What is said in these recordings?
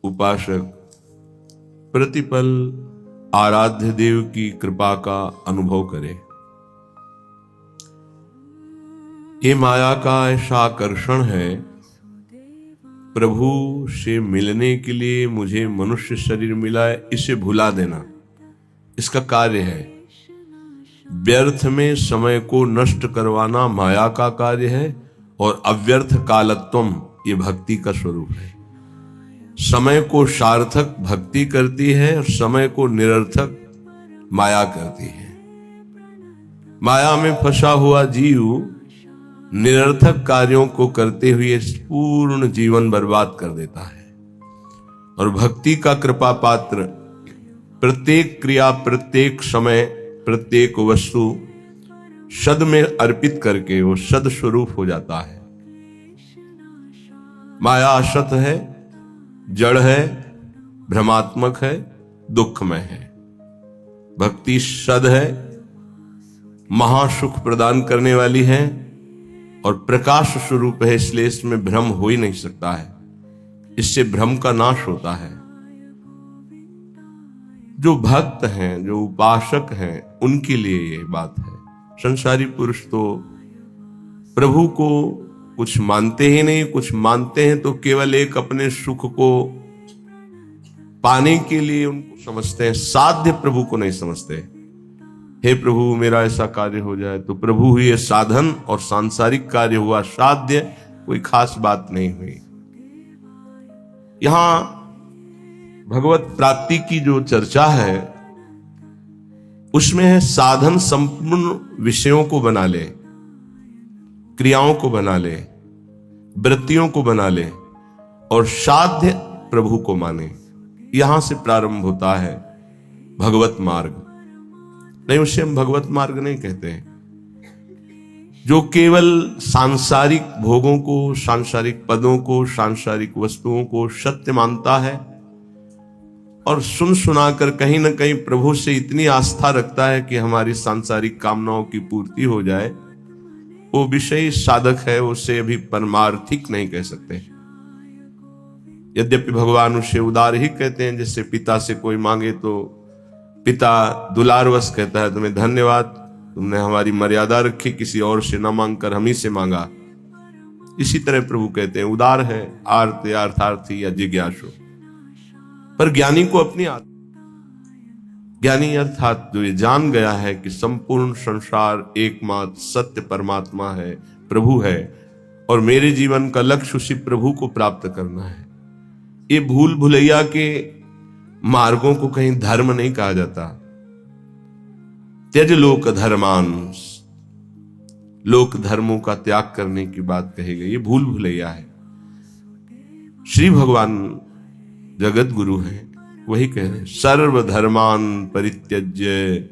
उपासक प्रतिपल आराध्य देव की कृपा का अनुभव करे। ये माया का ऐसा आकर्षण है, प्रभु से मिलने के लिए मुझे मनुष्य शरीर मिला है, इसे भुला देना इसका कार्य है। व्यर्थ में समय को नष्ट करवाना माया का कार्य है और अव्यर्थ कालत्वम ये भक्ति का स्वरूप है। समय को सार्थक भक्ति करती है और समय को निरर्थक माया करती है। माया में फंसा हुआ जीव निरर्थक कार्यों को करते हुए पूर्ण जीवन बर्बाद कर देता है और भक्ति का कृपा पात्र प्रत्येक क्रिया, प्रत्येक समय, प्रत्येक वस्तु सद में अर्पित करके वो सद स्वरूप हो जाता है। माया असत है, जड़ है, भ्रमात्मक है, दुखमय है। भक्ति सद है, महासुख प्रदान करने वाली है और प्रकाश स्वरूप है, इसलिए इसमें भ्रम हो ही नहीं सकता है। इससे भ्रम का नाश होता है। जो भक्त हैं, जो उपासक हैं, उनके लिए ये बात है। संसारी पुरुष तो प्रभु को कुछ मानते ही नहीं, कुछ मानते हैं तो केवल एक अपने सुख को पाने के लिए उनको समझते हैं, साध्य प्रभु को नहीं समझते। हे प्रभु मेरा ऐसा कार्य हो जाए, तो प्रभु हुए साधन और सांसारिक कार्य हुआ साध्य, कोई खास बात नहीं हुई। यहां भगवत प्राप्ति की जो चर्चा है उसमें है साधन संपूर्ण विषयों को बना ले, क्रियाओं को बना ले, वृत्तियों को बना ले और साध्य प्रभु को माने। यहां से प्रारंभ होता है भगवत मार्ग। नहीं, उसे हम भगवत मार्ग नहीं कहते हैं। जो केवल सांसारिक भोगों को, सांसारिक पदों को, सांसारिक वस्तुओं को सत्य मानता है और सुन सुनाकर कहीं ना कहीं प्रभु से इतनी आस्था रखता है कि हमारी सांसारिक कामनाओं की पूर्ति हो जाए, वो विषयी साधक है, उसे अभी परमार्थिक नहीं कह सकते। यद्यपि भगवान उसे उदार ही कहते हैं। जैसे पिता से कोई मांगे तो पिता दुलारवश कहता है, तुम्हें धन्यवाद, तुमने हमारी मर्यादा रखी, किसी और से न मांगकर हम ही से मांगा। इसी तरह प्रभु कहते हैं उदार है, आर्त या अर्थार्थी या जिज्ञासु। पर ज्ञानी को अपनी ज्ञानी अर्थात जो ये जान गया है कि संपूर्ण संसार एकमात्र सत्य परमात्मा है, प्रभु है और मेरे जीवन का लक्ष्य उसी प्रभु को प्राप्त करना है। ये भूल भुलैया के मार्गों को कहीं धर्म नहीं कहा जाता। त्यज लोक धर्मान, लोक धर्मों का त्याग करने की बात कही गई, ये भूल भुलैया है। श्री भगवान जगत गुरु हैं, वही कह रहे हैं सर्वधर्मान परित्यज्य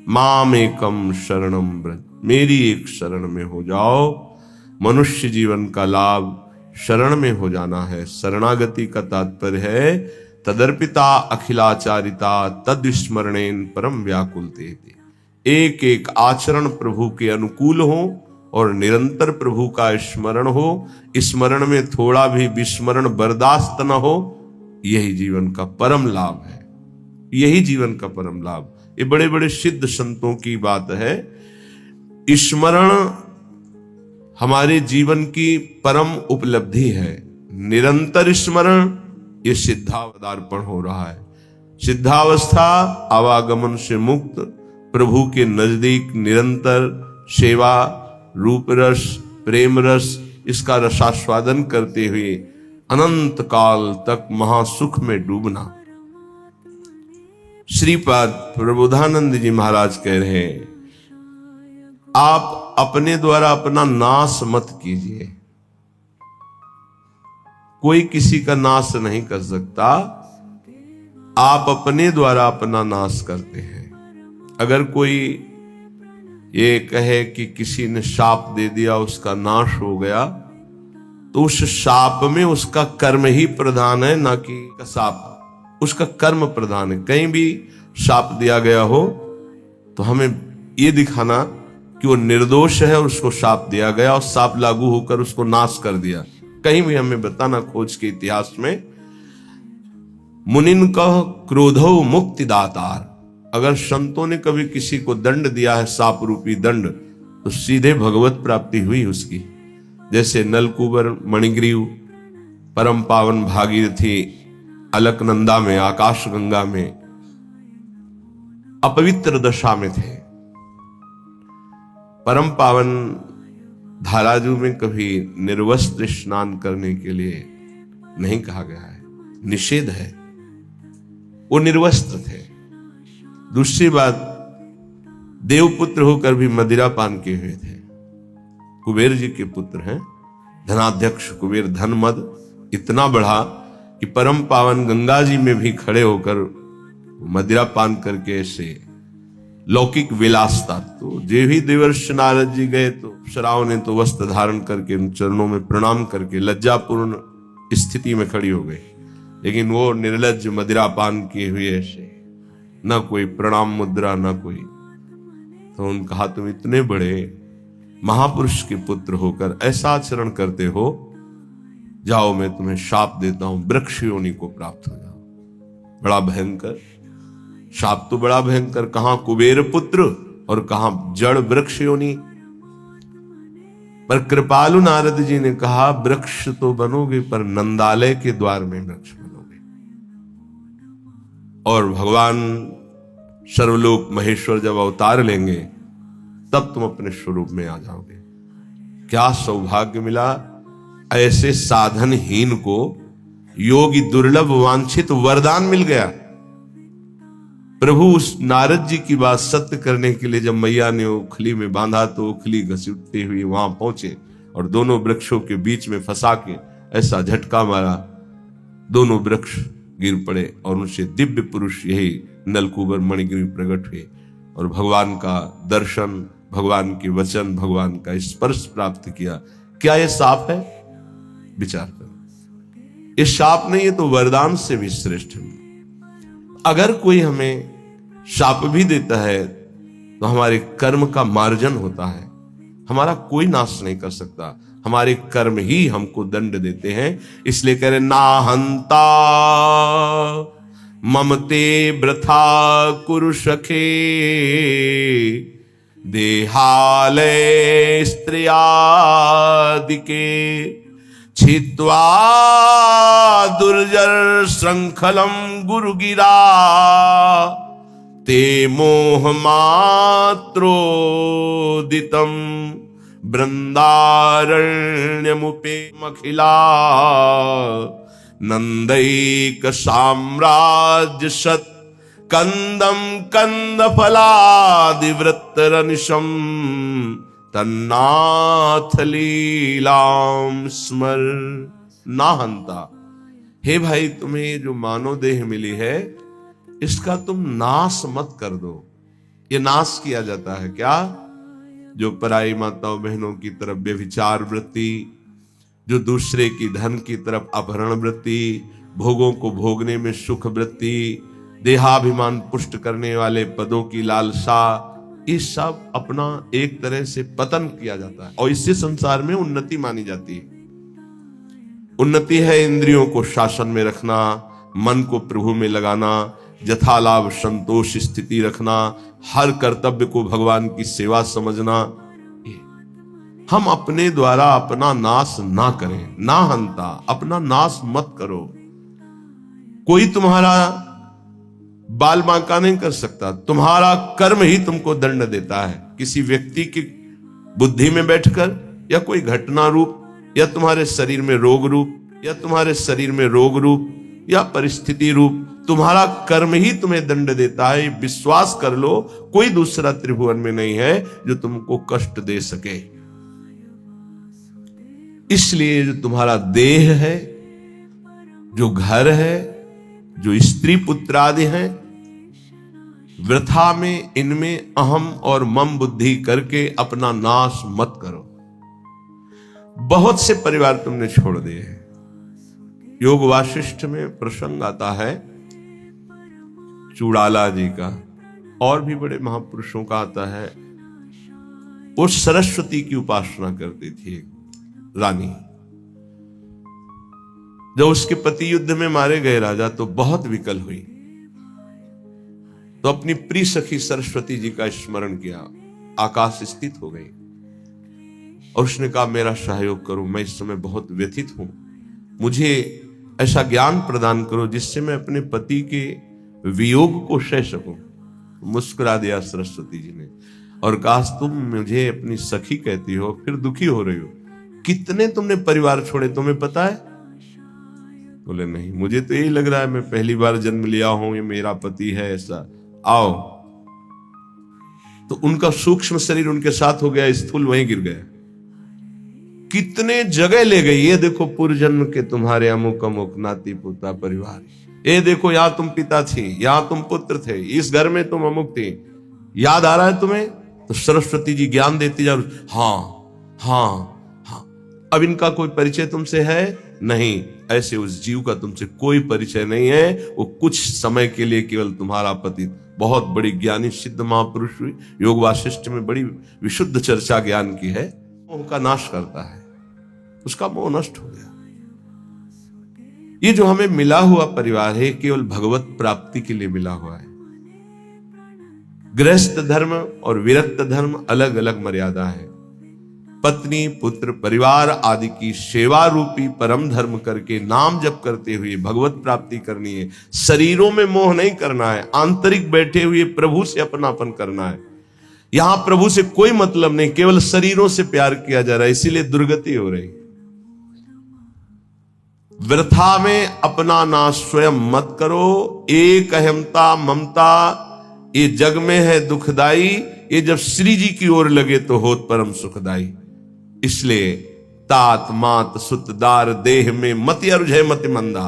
मामेकम शरणम व्रज। मेरी एक शरण में हो जाओ। मनुष्य जीवन का लाभ शरण में हो जाना है। शरणागति का तात्पर्य है तदर्पिता अखिलाचारिता तद्विस्मरणेन परम व्याकुलते। एक एक आचरण प्रभु के अनुकूल हो और निरंतर प्रभु का स्मरण हो। स्मरण में थोड़ा भी विस्मरण बर्दाश्त न हो, यही जीवन का परम लाभ है। यही जीवन का परम लाभ। ये बड़े बड़े सिद्ध संतों की बात है। स्मरण हमारे जीवन की परम उपलब्धि है। निरंतर स्मरण ये सिद्धावदार्पण हो रहा है। सिद्धावस्था आवागमन से मुक्त, प्रभु के नजदीक निरंतर सेवा, रूप रस, प्रेम रस, इसका रसास्वादन करते हुए अनंत काल तक महासुख में डूबना। श्रीपाद प्रबोधानंद जी महाराज कह रहे हैं, आप अपने द्वारा अपना नाश मत कीजिए। कोई किसी का नाश नहीं कर सकता, आप अपने द्वारा अपना नाश करते हैं। अगर कोई ये कहे कि किसी ने शाप दे दिया, उसका नाश हो गया, तो उस शाप में उसका कर्म ही प्रधान है, ना कि शाप। उसका कर्म प्रधान है। कहीं भी शाप दिया गया हो तो हमें ये दिखाना कि वो निर्दोष है और उसको शाप दिया गया और शाप लागू होकर उसको नाश कर दिया। कहीं भी हमें बताना खोज के इतिहास में। मुनिन कह क्रोधो मुक्ति दातार। अगर संतों ने कभी किसी को दंड दिया है, सांप रूपी दंड, तो सीधे भगवत प्राप्ति हुई उसकी। जैसे नलकूबर मणिग्रीव परम पावन भागीरथी अलकनंदा में, आकाश गंगा में अपवित्र दशा में थे। परम पावन धाराजू में कभी निर्वस्त्र स्नान करने के लिए नहीं कहा गया है, निषेध है, वो निर्वस्त्र थे। दूसरी बात, देवपुत्र होकर भी मदिरा पान किए हुए थे। कुबेर जी के पुत्र हैं, धनाध्यक्ष कुबेर। धन मद इतना बढ़ा कि परम पावन गंगा जी में भी खड़े होकर मदिरा पान करके ऐसे लौकिक विलासता। तो जे भी देवर्षि नारद जी गए तो अप्सराओं ने तो वस्त्र धारण करके उन चरणों में प्रणाम करके लज्जापूर्ण स्थिति में खड़ी हो गई, लेकिन वो निर्लज्ज मदिरा पान किए हुए ऐसे, ना कोई प्रणाम मुद्रा ना कोई। तो उन कहा, तुम इतने बड़े महापुरुष के पुत्र होकर ऐसा आचरण करते हो, जाओ मैं तुम्हें शाप देता हूं, वृक्ष योनि को प्राप्त हो जाओ। बड़ा भयंकर शाप, तो बड़ा भयंकर। कहां कुबेर पुत्र और कहां जड़ वृक्ष योनि। पर कृपालु नारद जी ने कहा, वृक्ष तो बनोगे पर नंदालय के द्वार में वृक्ष बनोगे, और भगवान सर्वलोक महेश्वर जब अवतार लेंगे तब तुम अपने स्वरूप में आ जाओगे। क्या सौभाग्य मिला, ऐसे साधनहीन को योगी दुर्लभ वांछित वरदान मिल गया। प्रभु उस नारद जी की बात सत्य करने के लिए जब मैया ने उखली में बांधा तो उखली घसीटते हुए वहां पहुंचे और दोनों वृक्षों के बीच में फंसा के ऐसा झटका मारा, दोनों वृक्ष गिर पड़े और उनसे दिव्य पुरुष यही नलकूबर मणिग्रीव प्रकट हुए और भगवान का दर्शन, भगवान के वचन, भगवान का स्पर्श प्राप्त किया। क्या यह शाप है? विचार करो, ये शाप नहीं, ये तो वरदान से भी श्रेष्ठ है। अगर कोई हमें शाप भी देता है तो हमारे कर्म का मार्जन होता है, हमारा कोई नाश नहीं कर सकता, हमारे कर्म ही हमको दंड देते हैं। इसलिए कह रहे, ना हंता ममते वृथा कुरु सखे, देहालय स्त्रियादिके, छित्वा दुर्जर श्रृंखलम गुरुगिरा, ते मोह मात्रोदितम वृंदारण्यमुपे मखिला, नंदैक साम्राज्य सत कंदम कंद फलादिवृत्तरनिशम, तन्नाथ लीलाम स्मर। ना हंता, हे भाई तुम्हें जो मानव देह मिली है इसका तुम नाश मत कर दो। ये नाश किया जाता है क्या? जो पराई माताओं बहनों की तरफ व्यभिचार वृत्ति, जो दूसरे की धन की तरफ अपहरण वृत्ति, भोगों को भोगने में सुख वृत्ति, देहाभिमान पुष्ट करने वाले पदों की लालसा, ये सब अपना एक तरह से पतन किया जाता है और इससे संसार में उन्नति मानी जाती है। उन्नति है इंद्रियों को शासन में रखना, मन को प्रभु में लगाना, यथालाभ संतोष स्थिति रखना, हर कर्तव्य को भगवान की सेवा समझना। हम अपने द्वारा अपना नाश ना करें, ना हंता, अपना नाश मत करो। कोई तुम्हारा बाल बांका नहीं कर सकता, तुम्हारा कर्म ही तुमको दंड देता है। किसी व्यक्ति की बुद्धि में बैठकर या कोई घटना रूप या तुम्हारे शरीर में रोग रूप या तुम्हारे शरीर में रोग रूप या परिस्थिति रूप तुम्हारा कर्म ही तुम्हें दंड देता है। विश्वास कर लो, कोई दूसरा त्रिभुवन में नहीं है जो तुमको कष्ट दे सके। इसलिए जो तुम्हारा देह है, जो घर है, जो स्त्री पुत्र आदि हैं, वृथा में इनमें अहम और मम बुद्धि करके अपना नाश मत करो। बहुत से परिवार तुमने छोड़ दिए हैं। योग वाशिष्ठ में प्रसंग आता है चूड़ाला जी का, और भी बड़े महापुरुषों का आता है। वो सरस्वती की उपासना करती थी, रानी। जब उसके पति युद्ध में मारे गए राजा तो बहुत विकल हुई, तो अपनी प्रिय सखी सरस्वती जी का स्मरण किया, आकाश स्थित हो गई और उसने कहा मेरा सहयोग करो, मैं इस समय बहुत व्यथित हूं, मुझे ऐसा ज्ञान प्रदान करो जिससे मैं अपने पति के वियोग को सह सकूं। मुस्कुरा दिया सरस्वती जी ने और कहा तुम मुझे अपनी सखी कहती हो फिर दुखी हो रही हो, कितने तुमने परिवार छोड़े तुम्हें पता है? बोले नहीं, मुझे तो यही लग रहा है मैं पहली बार जन्म लिया हूं, ये मेरा पति है ऐसा। आओ, तो उनका सूक्ष्म शरीर उनके साथ हो गया, स्थूल वहीं गिर गया। कितने जगह ले गई, ये देखो पूर्व जन्म के तुम्हारे अमुक अमुक नाती पोता परिवार, ये देखो यहां तुम पिता थी, यहां तुम पुत्र थे, इस घर में तुम अमुक थे, याद आ रहा है तुम्हें? तो सरस्वती जी ज्ञान देती जा, हाँ हाँ हाँ। अब इनका कोई परिचय तुमसे है नहीं, ऐसे उस जीव का तुमसे कोई परिचय नहीं है, वो कुछ समय के लिए केवल तुम्हारा पति, बहुत बड़ी ज्ञानी सिद्ध महापुरुष हुई, योग वासिष्ठ में बड़ी विशुद्ध चर्चा ज्ञान की है, मोह का नाश करता है, उसका मोह नष्ट हो गया। ये जो हमें मिला हुआ परिवार है केवल भगवत प्राप्ति के लिए मिला हुआ है। गृहस्थ धर्म और विरक्त धर्म अलग अलग मर्यादा है। पत्नी पुत्र परिवार आदि की सेवा रूपी परम धर्म करके नाम जप करते हुए भगवत प्राप्ति करनी है। शरीरों में मोह नहीं करना है, आंतरिक बैठे हुए प्रभु से अपनापन करना है। यहां प्रभु से कोई मतलब नहीं, केवल शरीरों से प्यार किया जा रहा है, इसीलिए दुर्गति हो रही। वृथा में अपना नाश स्वयं मत करो, एक अहमता ममता ये जग में है दुखदाई, ये जब श्री जी की ओर लगे तो होत परम सुखदाई। इसलिए तात मात सुतदार देह में मति अरुझे मति मंदा।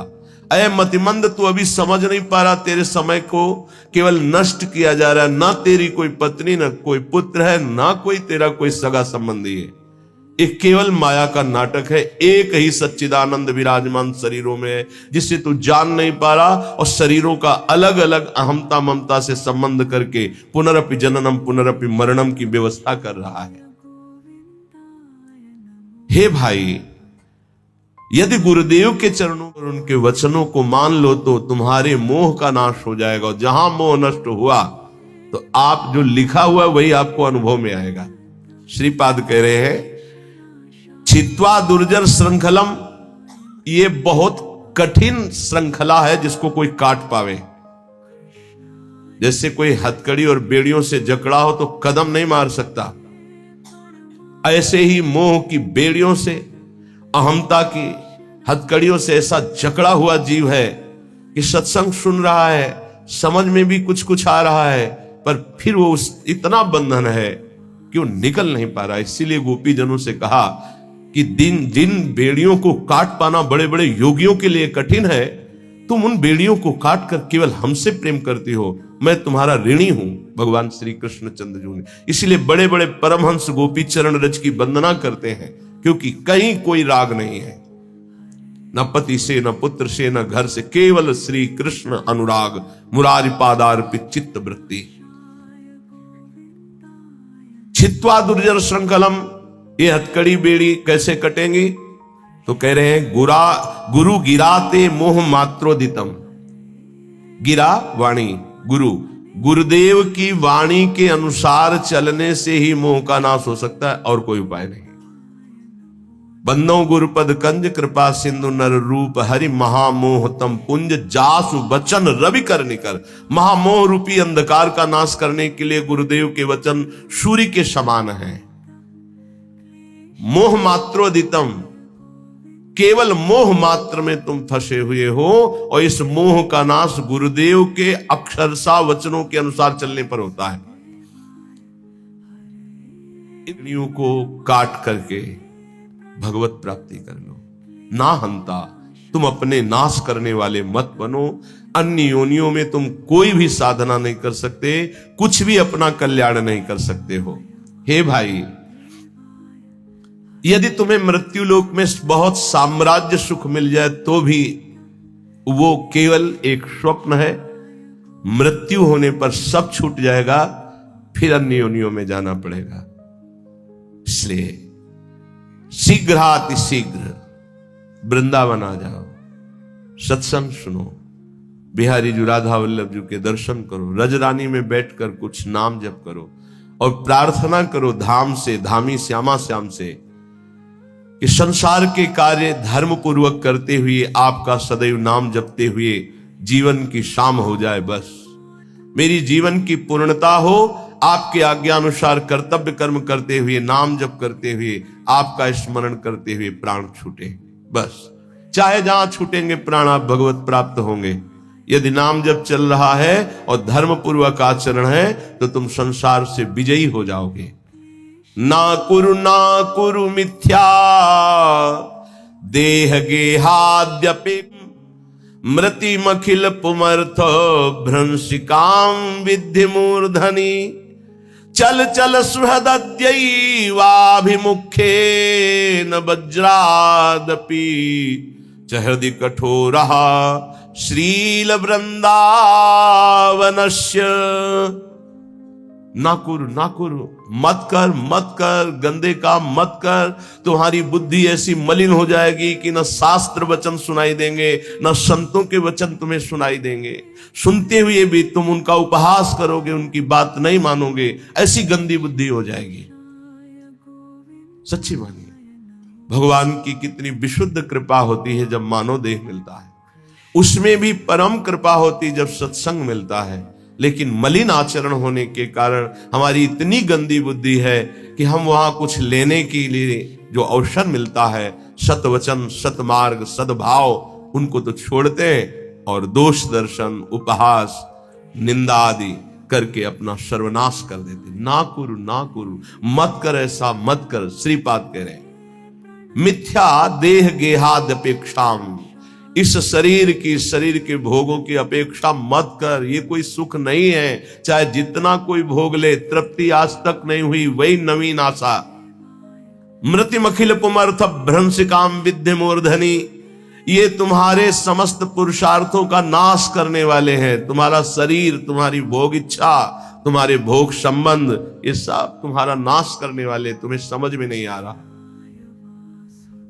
अय मतिमंद, तू अभी समझ नहीं पा रहा, तेरे समय को केवल नष्ट किया जा रहा है। ना तेरी कोई पत्नी, ना कोई पुत्र है, ना कोई तेरा कोई सगा संबंधी है। एक केवल माया का नाटक है। एक ही सच्चिदानंद विराजमान शरीरों में है, जिसे तू जान नहीं पा रहा, और शरीरों का अलग अलग अहमता ममता से संबंध करके पुनरपि जननम पुनरपि मरणम की व्यवस्था कर रहा है। हे भाई, यदि गुरुदेव के चरणों और उनके वचनों को मान लो तो तुम्हारे मोह का नाश हो जाएगा। और जहां मोह नष्ट हुआ तो आप जो लिखा हुआ वही आपको अनुभव में आएगा। श्रीपाद कह रहे हैं, छित्वा दुर्जन श्रृंखलम, ये बहुत कठिन श्रृंखला है जिसको कोई काट पावे। जैसे कोई हथकड़ी और बेड़ियों से जकड़ा हो तो कदम नहीं मार सकता, ऐसे ही मोह की बेड़ियों से, अहमता की हथकड़ियों से ऐसा जकड़ा हुआ जीव है कि सत्संग सुन रहा है, समझ में भी कुछ कुछ आ रहा है, पर फिर वो इतना बंधन है कि वो निकल नहीं पा रहा। इसीलिए गोपी जनों से कहा कि जिन बेड़ियों को काट पाना बड़े बड़े योगियों के लिए कठिन है, तुम उन बेड़ियों को काट कर केवल हमसे प्रेम करती हो, मैं तुम्हारा ऋणी हूं। भगवान श्री कृष्ण चंद्र जी ने इसलिए बड़े बड़े परमहंस गोपी चरण रज की वंदना करते हैं, क्योंकि कहीं कोई राग नहीं है, न पति से, न पुत्र से, न घर से, केवल श्री कृष्ण अनुराग, मुरारी पादार्पित चित्त वृत्ति। छित्वा दुर्जन श्रृंखलम, ये हथकड़ी बेड़ी कैसे कटेंगी? तो कह रहे हैं, गुरु गिराते मोह मात्रोदितम। गिरा वाणी, गुरुदेव की वाणी के अनुसार चलने से ही मोह का नाश हो सकता है, और कोई उपाय नहीं। बंदो गुरुपद कंज कृपा सिंधु नर रूप हरि महामोह तम पुंज जासु वचन रवि कर निकर। महामोह रूपी अंधकार का नाश करने के लिए गुरुदेव के वचन सूर्य के समान है। मोह मात्रोदितम, केवल मोह मात्र में तुम फंसे हुए हो, और इस मोह का नाश गुरुदेव के अक्षरशः वचनों के अनुसार चलने पर होता है। इंद्रियों को काट करके भगवत प्राप्ति कर लो। ना हंता, तुम अपने नाश करने वाले मत बनो। अन्य योनियों में तुम कोई भी साधना नहीं कर सकते, कुछ भी अपना कल्याण नहीं कर सकते हो। हे भाई, यदि तुम्हें मृत्यु लोक में बहुत साम्राज्य सुख मिल जाए तो भी वो केवल एक स्वप्न है। मृत्यु होने पर सब छूट जाएगा, फिर अन्य योनियों में जाना पड़ेगा। इसलिए शीघ्राति शीघ्र वृंदावन आ जाओ। सत्संग सुनो, बिहारी जी राधा वल्लभ जी के दर्शन करो, रजरानी में बैठकर कुछ नाम जप करो और प्रार्थना करो धाम से, धामी श्यामा श्याम से कि संसार के कार्य धर्म पूर्वक करते हुए आपका सदैव नाम जपते हुए जीवन की शाम हो जाए। बस मेरी जीवन की पूर्णता हो, आपके आज्ञानुसार कर्तव्य कर्म करते हुए, नाम जप करते हुए, आपका स्मरण करते हुए प्राण छूटे। बस चाहे जहां छूटेंगे प्राण आप भगवत प्राप्त होंगे। यदि नाम जप चल रहा है और धर्म पूर्वक आचरण है तो तुम संसार से विजयी हो जाओगे। ना कुरु मिथ्या देह गेहाद्यपि मृतिमखिल पुमर्थ भ्रंशिकाम विद्धि मूर्धनि चल चल सुहृदद्यैवाभिमुखे न वज्रादपि चहृदि कठोरः श्रील वृंदावनस्य। ना कुरु, मत कर, गंदे काम मत कर। तुम्हारी बुद्धि ऐसी मलिन हो जाएगी कि न शास्त्र वचन सुनाई देंगे, न संतों के वचन तुम्हें सुनाई देंगे। सुनते हुए भी तुम उनका उपहास करोगे, उनकी बात नहीं मानोगे, ऐसी गंदी बुद्धि हो जाएगी। सच्ची मानिए, भगवान की कितनी विशुद्ध कृपा होती है जब मानव देह मिलता है। उसमें भी परम कृपा होती जब सत्संग मिलता है। लेकिन मलिन आचरण होने के कारण हमारी इतनी गंदी बुद्धि है कि हम वहां कुछ लेने के लिए जो अवसर मिलता है, सतवचन, सतमार्ग, सद्भाव, उनको तो छोड़ते हैं और दोष दर्शन, उपहास, निंदा आदि करके अपना सर्वनाश कर देते। ना कुरु, मत कर, ऐसा मत कर। श्रीपाद कह रहे मिथ्या देह गेहादपेक्षाम, इस शरीर के भोगों की अपेक्षा मत कर। ये कोई सुख नहीं है, चाहे जितना कोई भोग ले, तृप्ति आज तक नहीं हुई, वही नवीन आशा। मृतिमखिल पुमर्थ भ्रंशिकाम विद्धि मूर्धनि, ये तुम्हारे समस्त पुरुषार्थों का नाश करने वाले हैं। तुम्हारा शरीर, तुम्हारी भोग इच्छा, तुम्हारे भोग संबंध, ये सब तुम्हारा नाश करने वाले, तुम्हें समझ में नहीं आ रहा।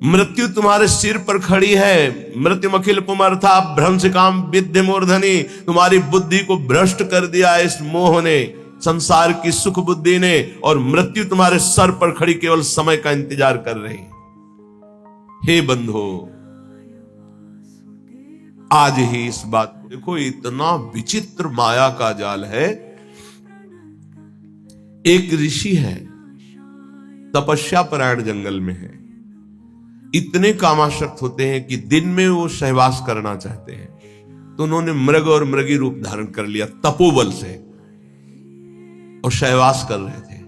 मृत्यु तुम्हारे सिर पर खड़ी है। मृत्युमखिल पुमर्था भ्रंशिकाम विद्धि मूर्धनि, तुम्हारी बुद्धि को भ्रष्ट कर दिया इस मोह ने, संसार की सुख बुद्धि ने, और मृत्यु तुम्हारे सर पर खड़ी केवल समय का इंतजार कर रही। हे बंधो, आज ही इस बात को देखो, इतना विचित्र माया का जाल है। एक ऋषि है, तपस्या परायण जंगल में है, इतने कामासक्त होते हैं कि दिन में वो सहवास करना चाहते हैं, तो उन्होंने मृग और मृगी रूप धारण कर लिया तपोबल से और सहवास कर रहे थे।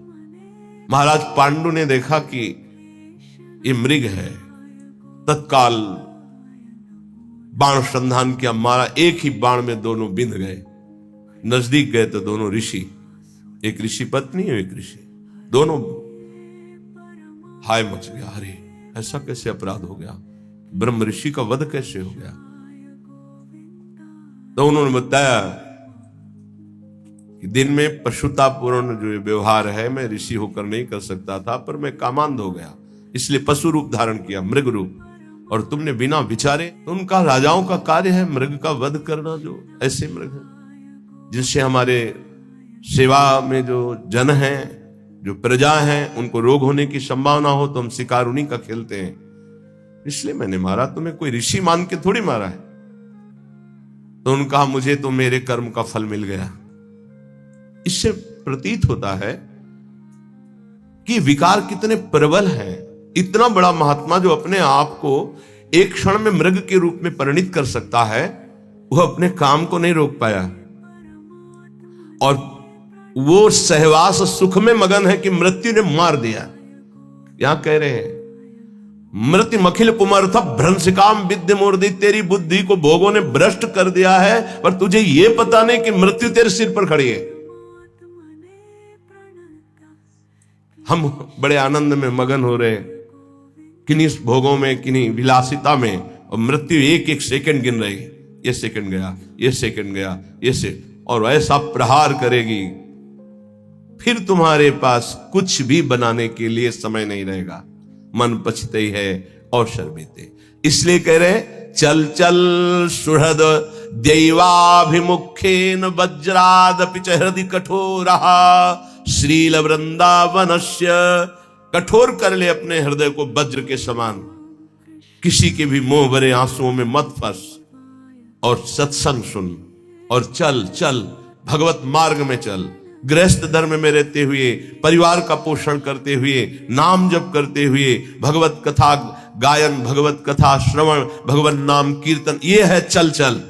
महाराज पांडु ने देखा कि ये मृग है, तत्काल बाण संधान किया, मारा, एक ही बाण में दोनों बिंध गए। नजदीक गए तो दोनों ऋषि, एक ऋषि पत्नी और एक ऋषि, दोनों हाय मच गया, अरे ऐसा कैसे अपराध हो गया, ब्रह्म ऋषि का वध कैसे हो गया। तो उन्होंने बताया कि दिन में पशुतापूर्ण जो व्यवहार है, मैं ऋषि होकर नहीं कर सकता था, पर मैं कामांध हो गया, इसलिए पशु रूप धारण किया, मृग रूप, और तुमने बिना विचारे। तो उनका राजाओं का कार्य है मृग का वध करना। जो ऐसे मृग हैं जिनसे हमारे सेवा में जो जन हैं, जो प्रजा हैं, उनको रोग होने की संभावना हो तो हम शिकार उन्हीं का खेलते हैं, इसलिए मैंने मारा। तुम्हें कोई ऋषि मान के थोड़ी मारा है। तो उन्होंने कहा मुझे तो मेरे कर्म का फल मिल गया। इससे प्रतीत होता है कि विकार कितने प्रबल हैं। इतना बड़ा महात्मा जो अपने आप को एक क्षण में मृग के रूप में परिणित कर सकता है, वह अपने काम को नहीं रोक पाया और वो सहवास सुख में मगन है कि मृत्यु ने मार दिया। यहां कह रहे हैं मृत्युमखिल पुमर्थ भ्रंशिकाम विद्धि मूर्धनि, तेरी बुद्धि को भोगों ने भ्रष्ट कर दिया है, पर तुझे यह पता नहीं कि मृत्यु तेरे सिर पर खड़ी है। हम बड़े आनंद में मगन हो रहे हैं, किन्हीं भोगों में, किन्हीं विलासिता में, और मृत्यु एक एक सेकंड गिन रही है। ये सेकंड गया, ये सेकंड गया, ये से, और ऐसा प्रहार करेगी, फिर तुम्हारे पास कुछ भी बनाने के लिए समय नहीं रहेगा। मन पछते है और शर्मिते। इसलिए कह रहे चल चल सुहृद दैवाभिमुखेन वज्रादपि च हृदि कठोरः श्रील वृंदावनस्य। कठोर कर ले अपने हृदय को वज्र के समान, किसी के भी मोह भरे आंसुओं में मत फंस, और सत्संग सुन और चल चल भगवत मार्ग में चल। गृहस्थ धर्म में रहते हुए, परिवार का पोषण करते हुए, नाम जप करते हुए, भगवत कथा गायन, भगवत कथा श्रवण, भगवत नाम कीर्तन, ये है चल चल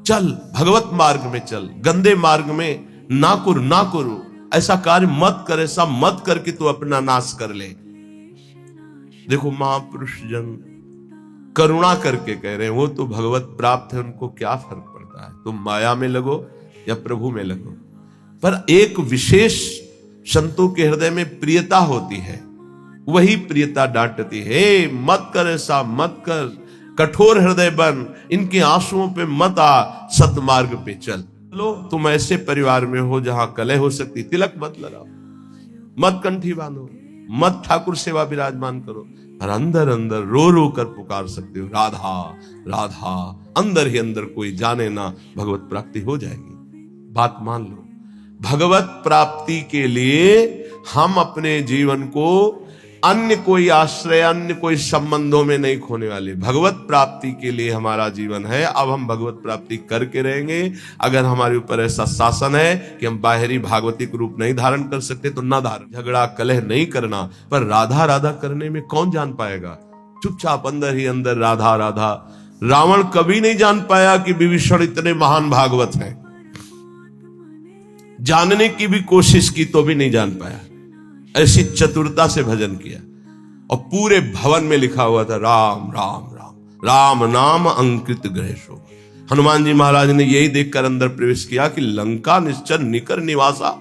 चल भगवत मार्ग में चल। गंदे मार्ग में ना करो, ऐसा कार्य मत कर, ऐसा मत कर कि तू अपना नाश कर ले। देखो महापुरुष जन करुणा करके कह रहे हैं, वो तो भगवत प्राप्त है, उनको क्या फर्क पड़ता है, तुम माया में लगो या प्रभु में लगो। पर एक विशेष संतों के हृदय में प्रियता होती है, वही प्रियता डांटती है, मत कर, ऐसा मत कर, कठोर हृदय बन, इनके आंसुओं पे मत आ, सतमार्ग पे चल। लो तुम ऐसे परिवार में हो जहां कलह हो सकती, तिलक मत लगाओ, मत कंठी बांधो, मत ठाकुर सेवा विराजमान करो, और अंदर अंदर रो रो कर पुकार सकते हो, राधा राधा। अंदर ही अंदर कोई जाने ना, भगवत प्राप्ति हो जाएगी। बात मान लो, भगवत प्राप्ति के लिए हम अपने जीवन को अन्य कोई आश्रय, अन्य कोई संबंधों में नहीं खोने वाले। भगवत प्राप्ति के लिए हमारा जीवन है। अब हम भगवत प्राप्ति करके रहेंगे। अगर हमारे ऊपर ऐसा शासन है कि हम बाहरी भागवतिक रूप नहीं धारण कर सकते तो ना धारण, झगड़ा कलह नहीं करना, पर राधा राधा करने में कौन जान पाएगा? चुपचाप अंदर ही अंदर राधा राधा। रावण कभी नहीं जान पाया कि विभीषण इतने महान भागवत हैं, जानने की भी कोशिश की तो भी नहीं जान पाया। ऐसी चतुरता से भजन किया, और पूरे भवन में लिखा हुआ था राम राम राम, राम नाम अंकित ग्रह शोभा। हनुमान जी महाराज ने यही देखकर अंदर प्रवेश किया कि लंका निश्चर निकर निवासा,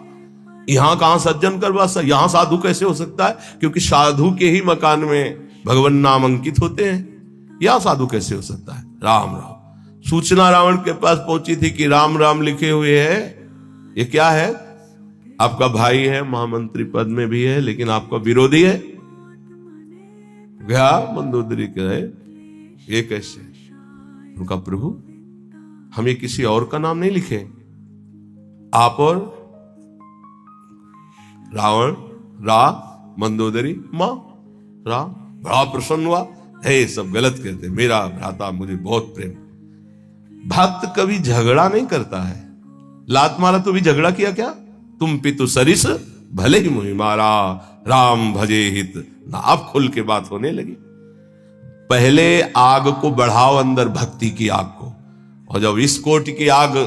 यहां कहां सज्जन कर वासा, यहां साधु कैसे हो सकता है? क्योंकि साधु के ही मकान में भगवान नाम अंकित होते हैं, यहां साधु कैसे हो सकता है? राम राम। सूचना रावण के पास पहुंची थी कि राम राम लिखे हुए है, ये क्या है? आपका भाई है, महामंत्री पद में भी है, लेकिन आपका विरोधी है। गया मंदोदरी कहे ये कैसे? उनका प्रभु हम ये किसी और का नाम नहीं लिखे, आप और रावण, रा मंदोदरी मां रा। बड़ा प्रसन्न हुआ, हे सब गलत कहते, मेरा भ्राता मुझे बहुत प्रेम। भक्त कभी झगड़ा नहीं करता है, लात मारा तो भी झगड़ा किया क्या? तुम पितु सरिस भले ही मुहि मारा, राम भजे हित ना। अब खुल के बात होने लगी। पहले आग को बढ़ाओ अंदर, भक्ति की आग को, और जब इस कोटि की आग,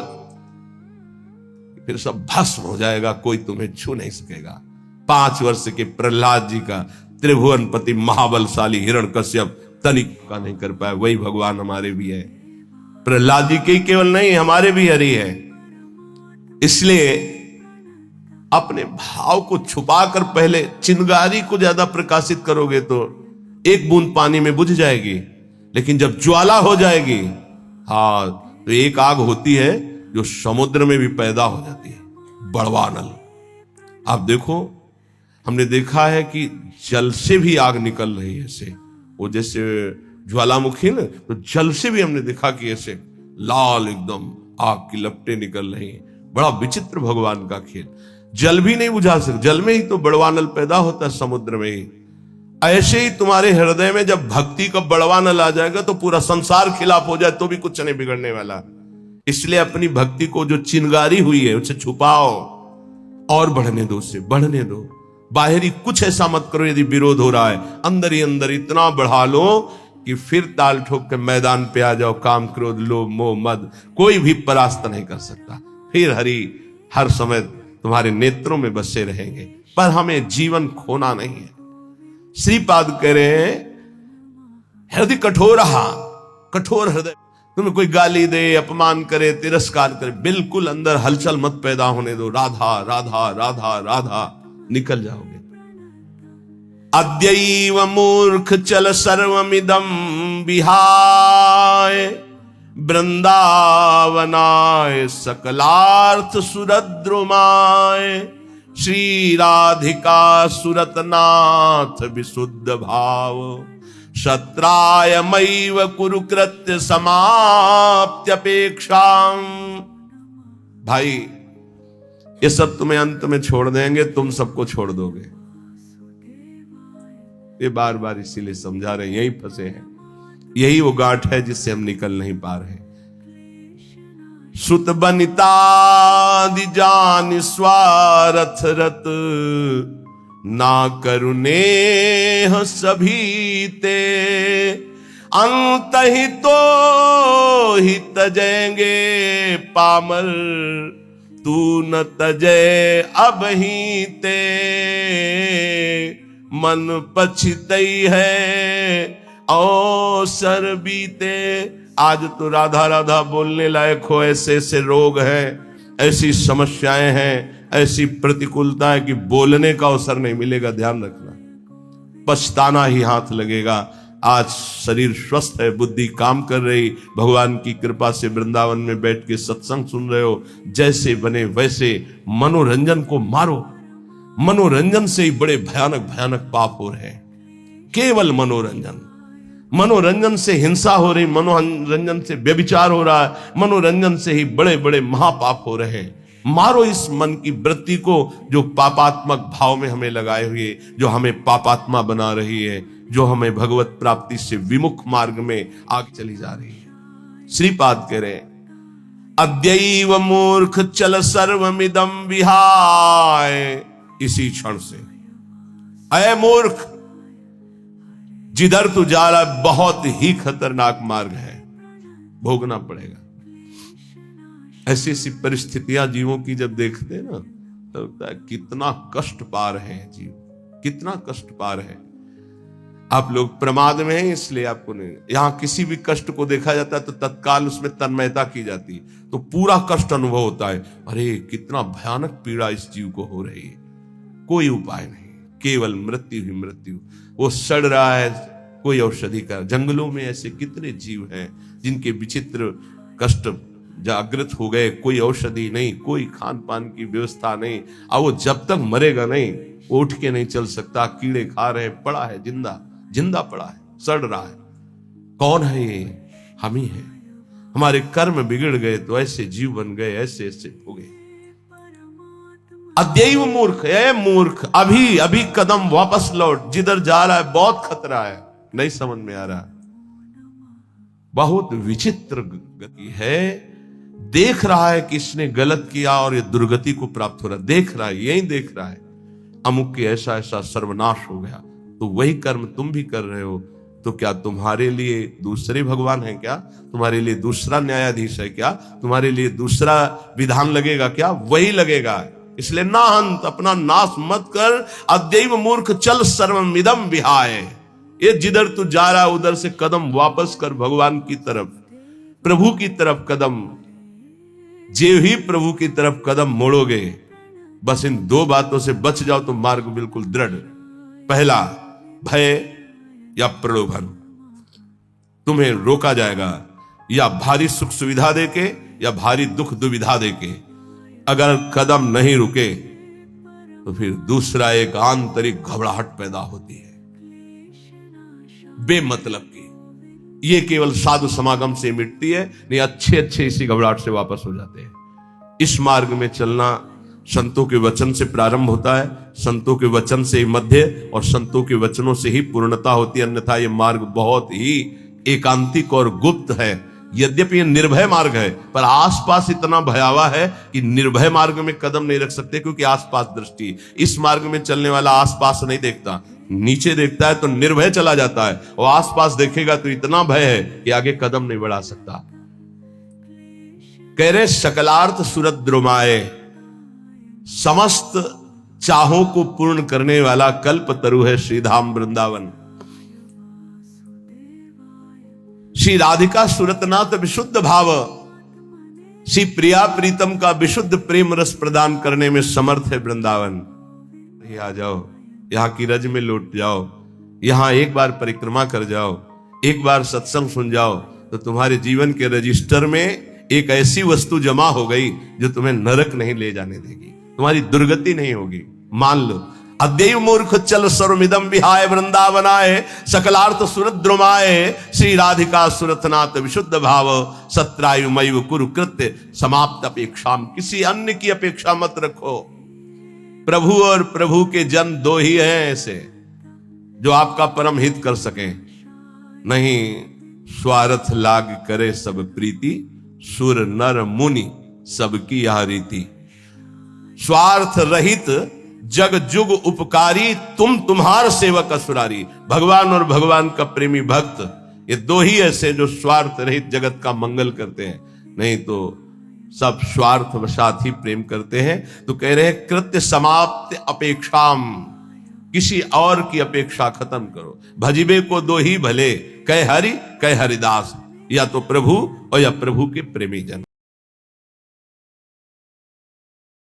फिर सब भस्म हो जाएगा, कोई तुम्हें छू नहीं सकेगा। 5 वर्ष के प्रहलाद जी का त्रिभुवनपति महाबलशाली हिरण्यकश्यप तनिक का नहीं कर पाया, वही भगवान हमारे भी है। प्रहलाद जी के केवल नहीं, हमारे भी हरि है। इसलिए अपने भाव को छुपाकर पहले चिंगारी को ज्यादा प्रकाशित करोगे तो एक बूंद पानी में बुझ जाएगी, लेकिन जब ज्वाला हो जाएगी, हाँ, तो एक आग होती है जो समुद्र में भी पैदा हो जाती है, बड़वानल। आप देखो, हमने देखा है कि जल से भी आग निकल रही है, ऐसे वो जैसे ज्वालामुखी ना, तो जल से भी हमने देखा कि ऐसे लाल एकदम आग की लपटें निकल रही हैं। बड़ा विचित्र भगवान का खेल। जल भी नहीं बुझा सकते, जल में ही तो बड़वानल पैदा होता है, समुद्र में ही। ऐसे ही तुम्हारे हृदय में जब भक्ति का बड़वानल आ जाएगा तो पूरा संसार खिलाफ हो जाए तो भी कुछ नहीं बिगड़ने वाला। इसलिए अपनी भक्ति को जो चिंगारी हुई है उसे छुपाओ और बढ़ने दो, उसे बढ़ने दो। बाहरी कुछ ऐसा मत करो, यदि विरोध हो रहा है अंदर ही अंदर इतना बढ़ा लो कि फिर ताल ठोक के मैदान पे आ जाओ। काम क्रोध लोभ मोह मद कोई भी परास्त नहीं कर सकता। फिर हरि हर समय तुम्हारे नेत्रों में बसे रहेंगे, पर हमें जीवन खोना नहीं है। श्रीपाद कह रहे हैं, हृदय कठोर, कठोर हृदय। तुम्हें कोई गाली दे, अपमान करे, तिरस्कार करे, बिल्कुल अंदर हलचल मत पैदा होने दो। राधा राधा राधा राधा, निकल जाओगे। अद्यैव मूर्ख चल सर्वमिदं विहाय, वृंदावनाय सकलार्थ सुरद्रुमाय, श्री राधिका सुरतनाथ विशुद्ध भाव, क्षत्रायमैव कुरुकृत्य समाप्त्यपेक्षाम। भाई ये सब तुम्हें अंत में छोड़ देंगे, तुम सबको छोड़ दोगे। ये बार बार इसीलिए समझा रहे हैं, यही फंसे हैं, यही वो गांठ है जिससे हम निकल नहीं पा रहे। सुत बनिता दिजान स्वारथ रत, ना करुणे सभी ते, अंत ही तो ही तजेंगे पामर, तू न तजे अब ही ते, मन पछतई है अवसर बीते। आज तो राधा राधा बोलने लायक हो, ऐसे ऐसे रोग हैं, ऐसी समस्याएं हैं, ऐसी प्रतिकूलता है कि बोलने का अवसर नहीं मिलेगा। ध्यान रखना, पछताना ही हाथ लगेगा। आज शरीर स्वस्थ है, बुद्धि काम कर रही, भगवान की कृपा से वृंदावन में बैठ के सत्संग सुन रहे हो, जैसे बने वैसे मनोरंजन को मारो। मनोरंजन से ही बड़े भयानक भयानक पाप हो रहे हैं। केवल मनोरंजन, मनोरंजन से हिंसा हो रही, मनोरंजन से व्यभिचार हो रहा है, मनोरंजन से ही बड़े बड़े महापाप हो रहे हैं। मारो इस मन की वृत्ति को जो पापात्मक भाव में हमें लगाए हुए, जो हमें पापात्मा बना रही है, जो हमें भगवत प्राप्ति से विमुख मार्ग में आगे चली जा रही है। श्रीपाद कह रहे, अद्यैव मूर्ख चल सर्वमिदं विहाय। इसी क्षण से, अय मूर्ख, जिधर तू जा रहा है बहुत ही खतरनाक मार्ग है, भोगना पड़ेगा। ऐसी ऐसी परिस्थितियां जीवों की जब देखते हैं ना, तो लगता है कितना कष्ट पा रहे हैं जीव, कितना कष्ट पा रहे हैं। आप लोग प्रमाद में हैं इसलिए आपको नहीं, यहां किसी भी कष्ट को देखा जाता है तो तत्काल उसमें तन्मयता की जाती है, तो पूरा कष्ट अनुभव होता है। अरे कितना भयानक पीड़ा इस जीव को हो रही है, कोई उपाय नहीं, केवल मृत्यु ही मृत्यु। वो सड़ रहा है, कोई औषधि का। जंगलों में ऐसे कितने जीव हैं जिनके विचित्र कष्ट जागृत हो गए, कोई औषधि नहीं, कोई खान पान की व्यवस्था नहीं, और वो जब तक मरेगा नहीं, उठ के नहीं चल सकता, कीड़े खा रहे, पड़ा है जिंदा जिंदा पड़ा है, सड़ रहा है। कौन है ये? हम ही है। हमारे कर्म बिगड़ गए तो ऐसे जीव बन गए, ऐसे ऐसे हो गए। अद्यैव मूर्ख, ए मूर्ख, अभी अभी कदम वापस लौट, जिधर जा रहा है बहुत खतरा है, नहीं समझ में आ रहा। बहुत विचित्र गति है। देख रहा है कि इसने गलत किया और ये दुर्गति को प्राप्त हो रहा है, देख रहा है, यही देख रहा है, अमुक के ऐसा ऐसा सर्वनाश हो गया। तो वही कर्म तुम भी कर रहे हो, तो क्या तुम्हारे लिए दूसरे भगवान है क्या? तुम्हारे लिए दूसरा न्यायाधीश है क्या? तुम्हारे लिए दूसरा विधान लगेगा क्या? वही लगेगा। इसलिए ना हंत, अपना नाश मत कर। अद्यैव मूर्ख चल सर्वमिदं विहाय। ये जिधर तू जा रहा है उधर से कदम वापस कर, भगवान की तरफ, प्रभु की तरफ कदम। जे ही प्रभु की तरफ कदम मोड़ोगे, बस इन दो बातों से बच जाओ तो मार्ग बिल्कुल दृढ़। पहला, भय या प्रलोभन, तुम्हें रोका जाएगा या भारी सुख सुविधा देके या भारी दुख दुविधा देके। अगर कदम नहीं रुके तो फिर दूसरा एक आंतरिक घबराहट पैदा होती है बेमतलब की। ये केवल साधु समागम से मिटती है, नहीं अच्छे अच्छे इसी घबराहट से वापस हो जाते हैं। इस मार्ग में चलना संतों के वचन से प्रारंभ होता है, संतों के वचन से ही मध्य और संतों के वचनों से ही पूर्णता होती है। अन्यथा ये मार्ग बहुत ही एकांतिक और गुप्त है। यद्यपि ये निर्भय मार्ग है, पर आसपास इतना भयावह है कि निर्भय मार्ग में कदम नहीं रख सकते, क्योंकि आसपास दृष्टि। इस मार्ग में चलने वाला आसपास नहीं देखता, नीचे देखता है तो निर्भय चला जाता है, और आसपास देखेगा तो इतना भय है कि आगे कदम नहीं बढ़ा सकता। कह रहे सकलार्थ सुरत द्रुमाए, समस्त चाहों को पूर्ण करने वाला कल्प तरु है श्रीधाम वृंदावन। श्री राधिका सुरतनाथ विशुद्ध भाव, श्री प्रिया प्रीतम का विशुद्ध प्रेम रस प्रदान करने में समर्थ है वृंदावन। आ जाओ, यहां की रज में लौट जाओ, यहां एक बार परिक्रमा कर जाओ, एक बार सत्संग सुन जाओ, तो तुम्हारे जीवन के रजिस्टर में एक ऐसी वस्तु जमा हो गई जो तुम्हें नरक नहीं ले जाने देगी, तुम्हारी दुर्गति नहीं होगी। मान लो अद्यैव मूर्ख चल सर्वमिदम विहाय वृंदावनाय सकलार्थ सुरद्रुमाय श्री राधिका सुरथनाथ विशुद्ध भाव सत्रायुमैव कुरु कृत्य समाप्त अपेक्षाम। किसी अन्य की अपेक्षा मत रखो। प्रभु और प्रभु के जन दो ही हैं ऐसे जो आपका परम हित कर सकें। नहीं स्वार्थ लाग करे सब प्रीति, सुर नर मुनि सबकी यह रीति। स्वार्थ रहित जग जुग उपकारी, तुम तुम्हार सेवक असुरारी। भगवान और भगवान का प्रेमी भक्त, ये दो ही ऐसे जो स्वार्थ रहित जगत का मंगल करते हैं। नहीं तो सब स्वार्थ वशात ही प्रेम करते हैं। तो कह रहे हैं कृत्य समाप्त अपेक्षाम, किसी और की अपेक्षा खत्म करो। भजिबे को दो ही भले, कह हरि कह हरिदास, या तो प्रभु और या प्रभु के प्रेमी जन।